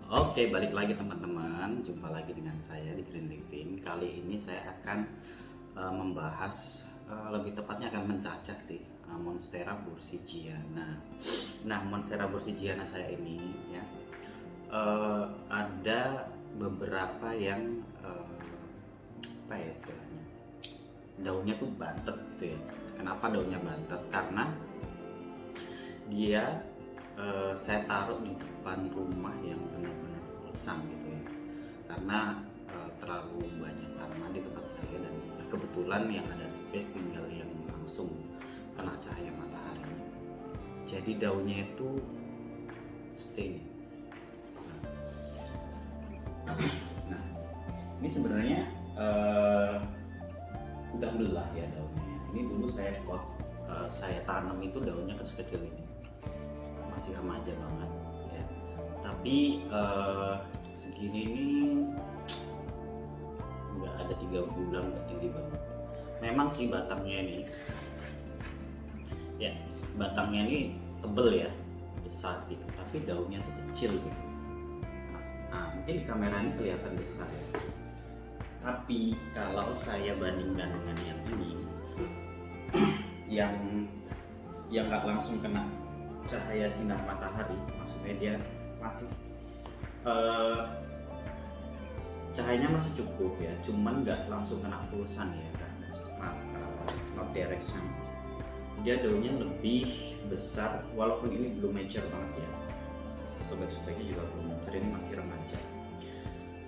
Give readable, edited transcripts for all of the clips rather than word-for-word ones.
Oke, balik lagi teman-teman. Jumpa lagi dengan saya di Green Living. Kali ini saya akan membahas, lebih tepatnya akan mencacah sih, Monstera bursigiana. Nah, Monstera bursigiana saya ini ya, ada beberapa yang apa ya istilahnya, daunnya tuh bantet gitu ya. Kenapa daunnya bantet? Karena dia saya taruh di depan rumah yang benar-benar full gitu ya, karena terlalu banyak tanaman di tempat saya dan kebetulan yang ada space tinggal yang langsung kena cahaya matahari, jadi daunnya itu seperti ini. Nah, ini sebenarnya udah belah ya daunnya. Ini dulu saya tanam itu daunnya kecil-kecil ini, masih remaja banget ya, tapi segini ini nggak ada 3 bulan, nggak tinggi banget. Memang sih batangnya ini ya, batangnya ini tebel ya, besar gitu, tapi daunnya tuh kecil gitu. Nah, mungkin di kamera ini kelihatan besar ya, tapi kalau saya bandingkan dengan yang ini yang nggak langsung kena cahaya sinar matahari, maksudnya dia masih cahayanya masih cukup ya, cuman nggak langsung kena full sun ya kan, not direct sun. Dia daunnya lebih besar, walaupun ini belum mature banget ya, sobek-sobeknya juga belum mature, ini masih remaja,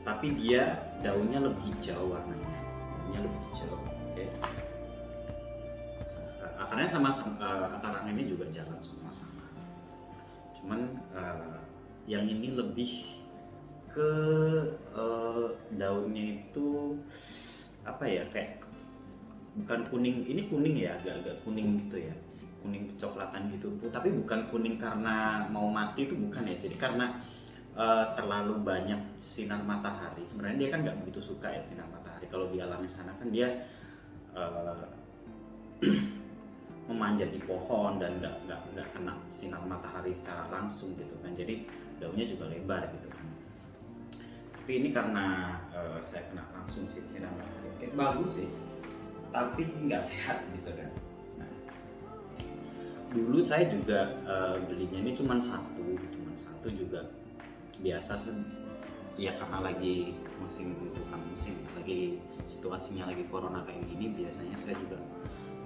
tapi dia daunnya lebih hijau warnanya, daunnya lebih hijau. Oke. Akarnya sama, akar ini juga jalan sama-sama, cuman yang ini lebih ke daunnya itu apa ya, kayak bukan kuning, ini kuning ya, agak-agak kuning gitu ya, kuning kecoklatan gitu, tapi bukan kuning karena mau mati, itu bukan ya, jadi karena terlalu banyak sinar matahari. Sebenarnya dia kan nggak begitu suka ya sinar matahari, kalau di alamnya sana kan dia memanjat di pohon dan nggak kena sinar matahari secara langsung gitu kan, jadi daunnya juga lebar gitu kan. Tapi ini karena saya kena langsung sinar matahari, kayak bagus sih, tapi nggak sehat gitu kan. Nah, dulu saya juga belinya ini cuma satu juga, biasa sih ya, karena lagi bukan musim, lagi situasinya lagi corona kayak gini, biasanya saya juga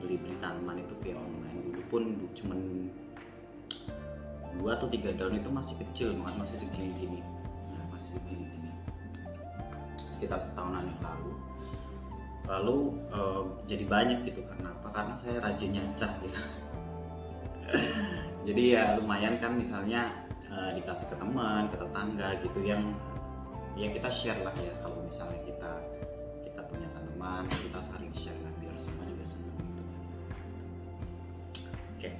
beli tanaman itu via online. Dulu pun cuman 2 atau 3 daun, itu masih kecil banget, masih segini-gini. Nah, masih segini-gini. Sekitar setahunan yang lalu jadi banyak gitu. Karena apa? Karena saya rajin nyacah gitu. Jadi ya lumayan kan, misalnya dikasih ke teman, ke tetangga gitu, yang ya kita share lah ya. Kalau misalnya kita punya tanaman, kita saling share lah biar semua juga senang gitu. Oke.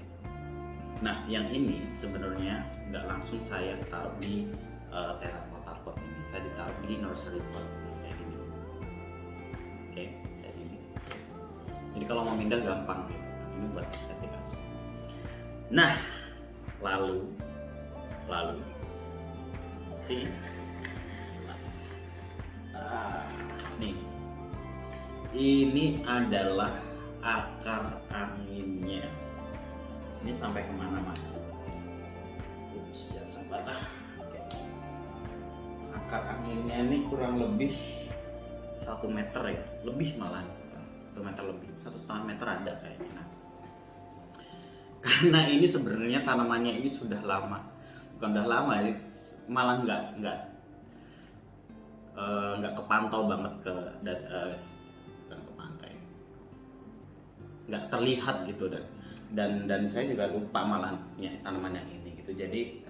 Nah, yang ini sebenarnya nggak langsung saya taruh di terracotta pot ini, saya ditaruh di nursery pot kayak gini. Oke, kayak gini. Jadi kalau mau pindah gampang gitu. Ini buat estetik aja. Nah, lalu si nih, ini adalah akar anginnya. Ini sampai kemana-mana. Ups, jangan sampai patah. Akar anginnya ini kurang lebih 1 meter ya, lebih malah 1 meter lebih, 1,5 meter ada kayaknya. Nah, karena ini sebenarnya tanamannya ini sudah lama, bukan udah lama, malah nggak kepantau banget bukan ke pantai, nggak terlihat gitu, dan saya juga lupa malah punya tanaman yang ini gitu. Jadi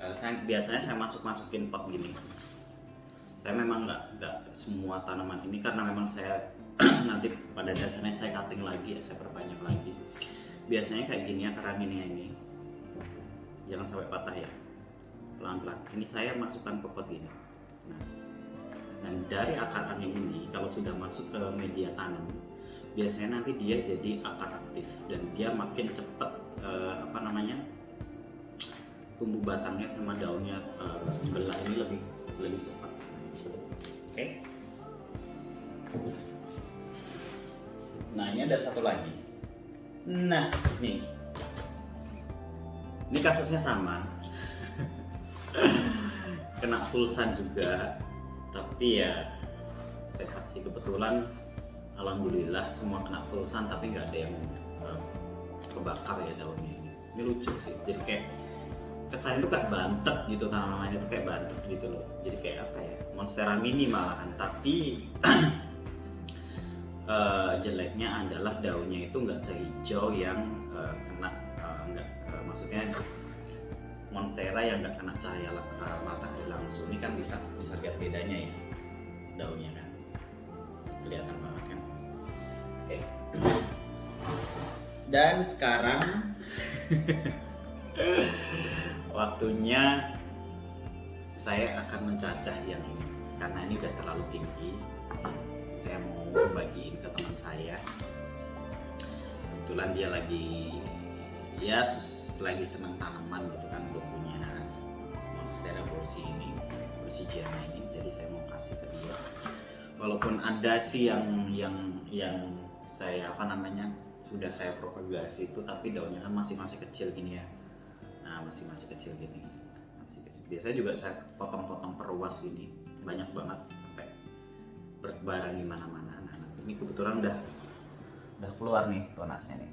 biasanya saya masukin pot gini. Saya memang nggak semua tanaman ini, karena memang saya nanti pada dasarnya saya cutting lagi, saya perbanyak lagi. Biasanya kayak gini akar anginnya ini, jangan sampai patah ya, pelan-pelan. Ini saya masukkan ke pot gini. Nah, dan dari akar angin ini kalau sudah masuk ke media tanam, biasanya nanti dia jadi akar aktif dan dia makin cepat tumbuh batangnya sama daunnya, belah ini lebih cepat. Oke. Nah ini ada satu lagi. Nah ini kasusnya sama. Kena pulsan juga, tapi ya sehat sih kebetulan. Alhamdulillah semua kena pulsan, tapi nggak ada yang kebakar ya daunnya ini. Ini lucu sih, jadi kayak kesannya tuh kayak bantet gitu, tanamannya tuh kayak bantet gitu loh. Jadi kayak apa ya, monstera mini malahan. Tapi jeleknya adalah daunnya itu nggak sehijau yang kena maksudnya monstera yang nggak kena cahaya matahari langsung. Ini kan bisa lihat bedanya ya, daunnya kan kelihatan banget kan. Oke. Dan sekarang waktunya saya akan mencacah yang ini karena ini udah terlalu tinggi. Saya mau bagiin ke teman saya. Kebetulan dia lagi senang tanaman gitu kan, belum punya monstera borsigiana ini, jadi saya mau kasih ke dia. Walaupun ada sih yang saya sudah saya propagasi itu, tapi daunnya kan masih kecil gini ya. Nah masih kecil gini, biasanya juga saya potong-potong perluas gini, banyak banget sampai bertebaran di mana-mana. Nah ini kebetulan udah keluar nih tonasnya nih.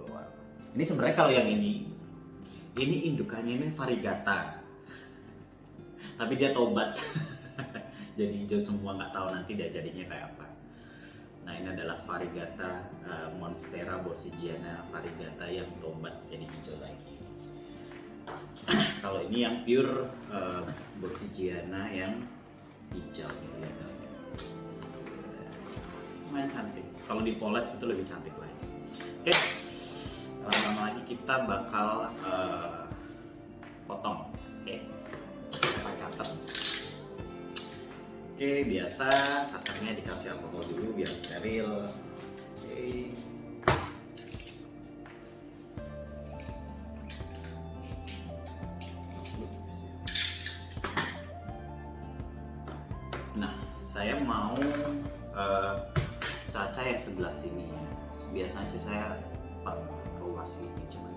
Keluar. Ini sebenarnya kalau yang ini indukannya ini variegata, tapi dia tobat. Jadi hijau semua, nggak tahu nanti dia jadinya kayak apa. Nah ini adalah variegata monstera borsigiana variegata yang tobat jadi hijau lagi. Kalau ini yang pure borsigiana yang hijau gitu ya. Lumayan cantik. Kalau dipoles itu lebih cantik lagi. Oke. Lama-lama lagi kita bakal potong. Oke. Pakai cutter. Oke, biasa cutternya dikasih alkohol dulu biar steril. Oke. Nah, saya mau cacah yang sebelah sini ya. Biasanya sih saya ruas ini, cuman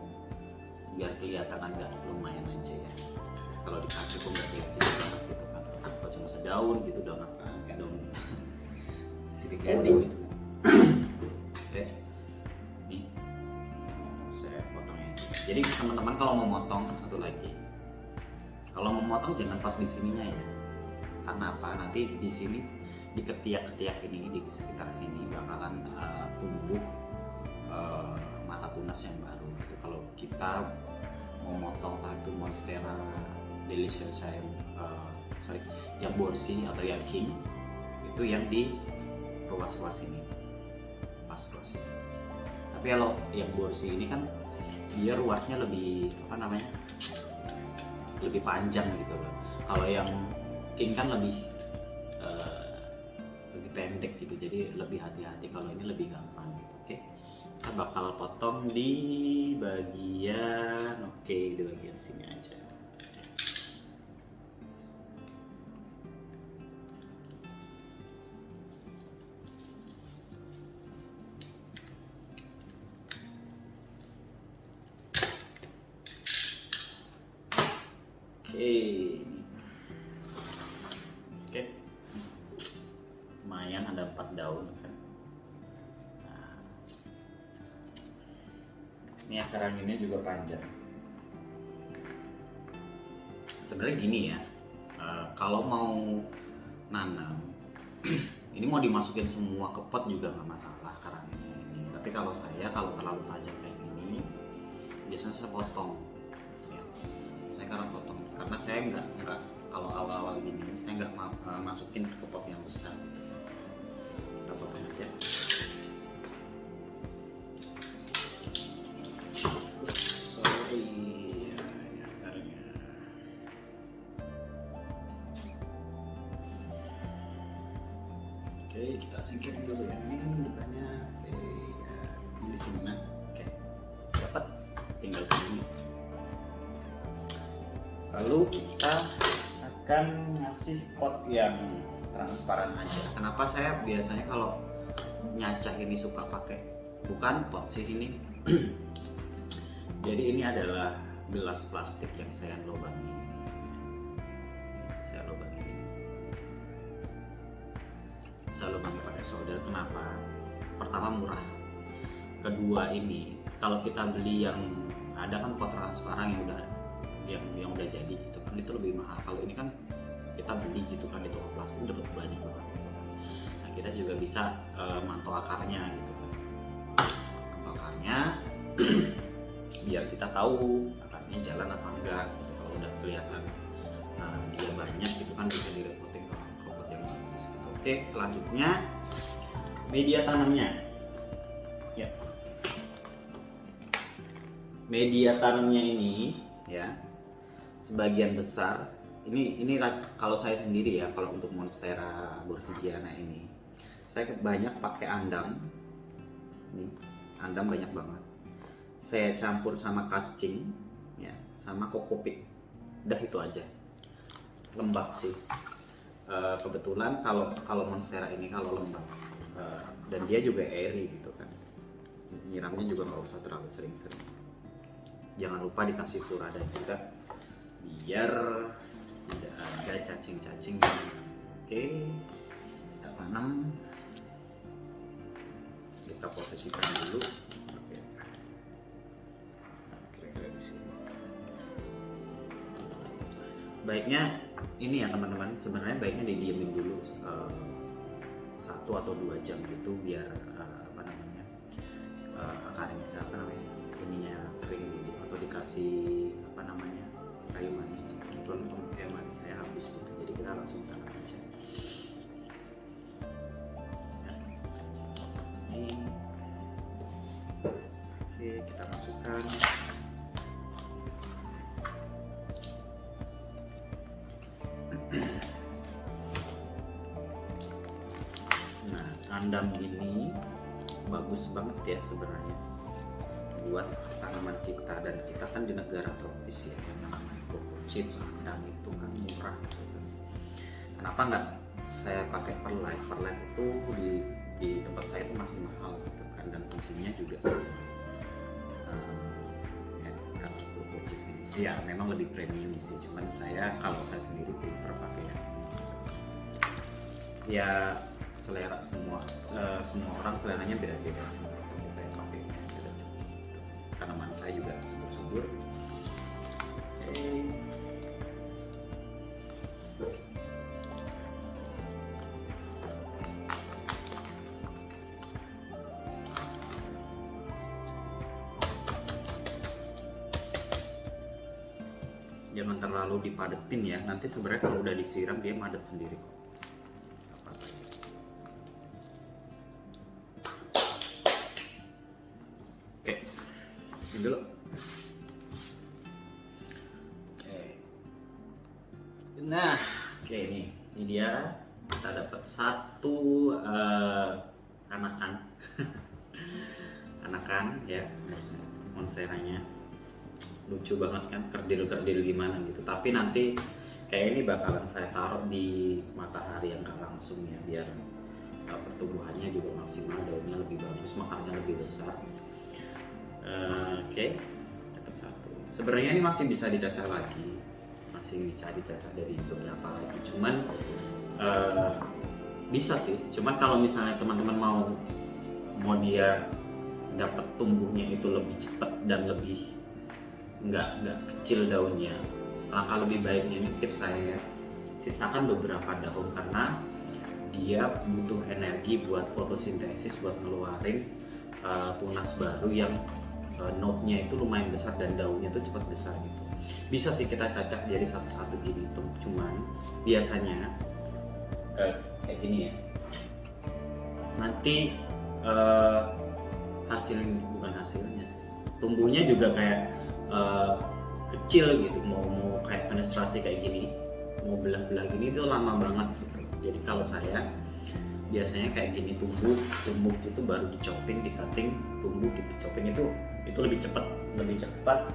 biar kelihatan agak lumayan aja ya. Kalau dikasih pun nggak kelihatan banget gitu kan. Kalau cuma sedaun gitu udah nggak kayak daun sidik gading gitu. Oke, nih saya potongnya sih. Jadi teman-teman kalau mau motong, satu lagi, kalau mau motong jangan pas di sininya ya. Karena apa? Nanti di sini di ketiak-ketiak ini, di sekitar sini bakalan tumbuh mata tunas yang baru gitu. Kalau kita mau motong tatu monstera deliciosa yang borsi atau yang king, itu yang di ruas-ruas ini, pas ruas ini. Tapi kalau yang borsi ini kan dia ruasnya lebih lebih panjang gitu loh. Kalau yang king kan lebih pendek gitu, jadi lebih hati-hati. Kalau ini lebih gampang gitu. Oke, kita bakal potong di bagian di bagian sini aja. Oke, lumayan ada 4 daun kan. Nah, ini akar anginnya juga panjang. Sebenarnya gini ya, kalau mau nanam ini mau dimasukin semua ke pot juga nggak masalah akar anginnya ini. Tapi kalau terlalu panjang kayak gini, biasanya saya potong. Saya potong karena saya nggak kalau awal-awal gini saya nggak masukin ke pot yang besar. Kita potong aja. Sorry ya, akarnya. Oke, kita singkir dulu yang ini bukannya di sini. Nah, oke, dapat, tinggal sini. Lalu kita akan ngasih pot yang transparan aja. Kenapa saya biasanya kalau nyacah ini suka pakai bukan pot sih ini. Jadi ini adalah gelas plastik yang saya lubangi. Saya lubangi pakai solder. Kenapa? Pertama murah. Kedua ini kalau kita beli yang ada kan pot transparan yang udah jadi gitu kan, itu lebih mahal. Kalau ini kan kita beli gitu kan di toko plastik dapat banyak banget gitu kan. Nah kita juga bisa mantau akarnya gitu kan, mantau akarnya biar kita tahu akarnya jalan apa enggak gitu. Kalau udah kelihatan dia banyak gitu kan bisa direpotin ke pot yang bagus gitu. Oke, selanjutnya media tanamnya ya. Media tanamnya ini ya, sebagian besar ini kalau saya sendiri ya, kalau untuk Monstera borsigiana ini saya banyak pakai andam. Nih, andam banyak banget. Saya campur sama kascing ya, sama kokopik. Udah itu aja. Lembab sih. Kebetulan kalau Monstera ini kalau lembab dan dia juga airy gitu kan. Nyiramnya juga nggak usah terlalu sering-sering. Jangan lupa dikasih furada juga biar tidak ada cacing-cacing. Oke, kita tanam, kita posisikan dulu. Oke, kira-kira di sini. Baiknya ini ya teman-teman, sebenarnya baiknya didiemin dulu 1 atau 2 jam gitu biar akarnya ininya kering dulu, atau dikasih kayu manis. Kebetulan kayu manis saya habis gitu, jadi kita langsung tanam aja. Ini oke, kita masukkan. Nah, andam ini bagus banget ya sebenarnya buat tanaman kita, dan kita kan di negara tropis ya, yang namanya coco chips, andam itu kan murah gitu. Kenapa nggak saya pakai perlite? Perlite itu di tempat saya itu masih mahal gitu kan, dan fungsinya juga sama kayak coco chips ini. Ya memang lebih premium sih, cuman kalau saya sendiri prefer pakai ya selera semua orang seleranya beda-beda. Saya pakai tanaman saya juga subur-subur. Jangan terlalu dipadetin ya, nanti sebenarnya kalau udah disiram dia madet sendiri. Dulu. Oke. Nah, oke ini dia kita dapat satu anakan, anakan ya, monsteranya lucu banget kan, kerdil gimana gitu. Tapi nanti kayak ini bakalan saya taruh di matahari yang nggak langsung ya, biar pertumbuhannya juga maksimal, daunnya lebih bagus, makannya lebih besar. Oke, dapat satu. Sebenarnya ini masih bisa dicacah lagi, masih bisa dicacah dari beberapa lagi. Cuman bisa sih. Cuman kalau misalnya teman-teman mau dia dapat tumbuhnya itu lebih cepat dan lebih nggak kecil daunnya, langkah lebih baiknya ini tips saya, sisakan beberapa daun karena dia butuh energi buat fotosintesis, buat ngeluarin tunas baru yang node-nya itu lumayan besar dan daunnya itu cepat besar gitu. Bisa sih kita cacah jadi satu-satu gini tuh, cuman biasanya kayak gini ya. Nanti bukan hasilnya sih, tumbuhnya juga kayak kecil gitu, mau kayak penetrasi kayak gini, mau belah-belah gini itu lama banget gitu. Jadi kalau saya biasanya kayak gini, tumbuh itu baru dicoping, di cutting, tumbuh dicoping itu lebih cepat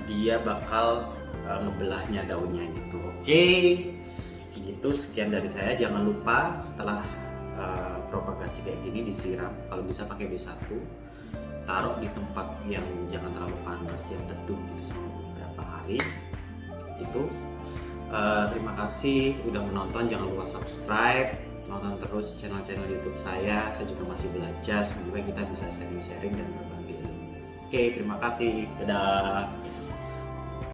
dia bakal ngebelahnya daunnya gitu. Oke, gitu sekian dari saya. Jangan lupa setelah propagasi kayak gini disiram, kalau bisa pakai B1, taruh di tempat yang jangan terlalu panas, yang teduh gitu selama beberapa hari. Itu terima kasih udah menonton, jangan lupa subscribe, nonton terus channel-channel YouTube saya juga masih belajar, semoga kita bisa sharing-sharing dan berbagi ilmu. Oke, terima kasih, dadah.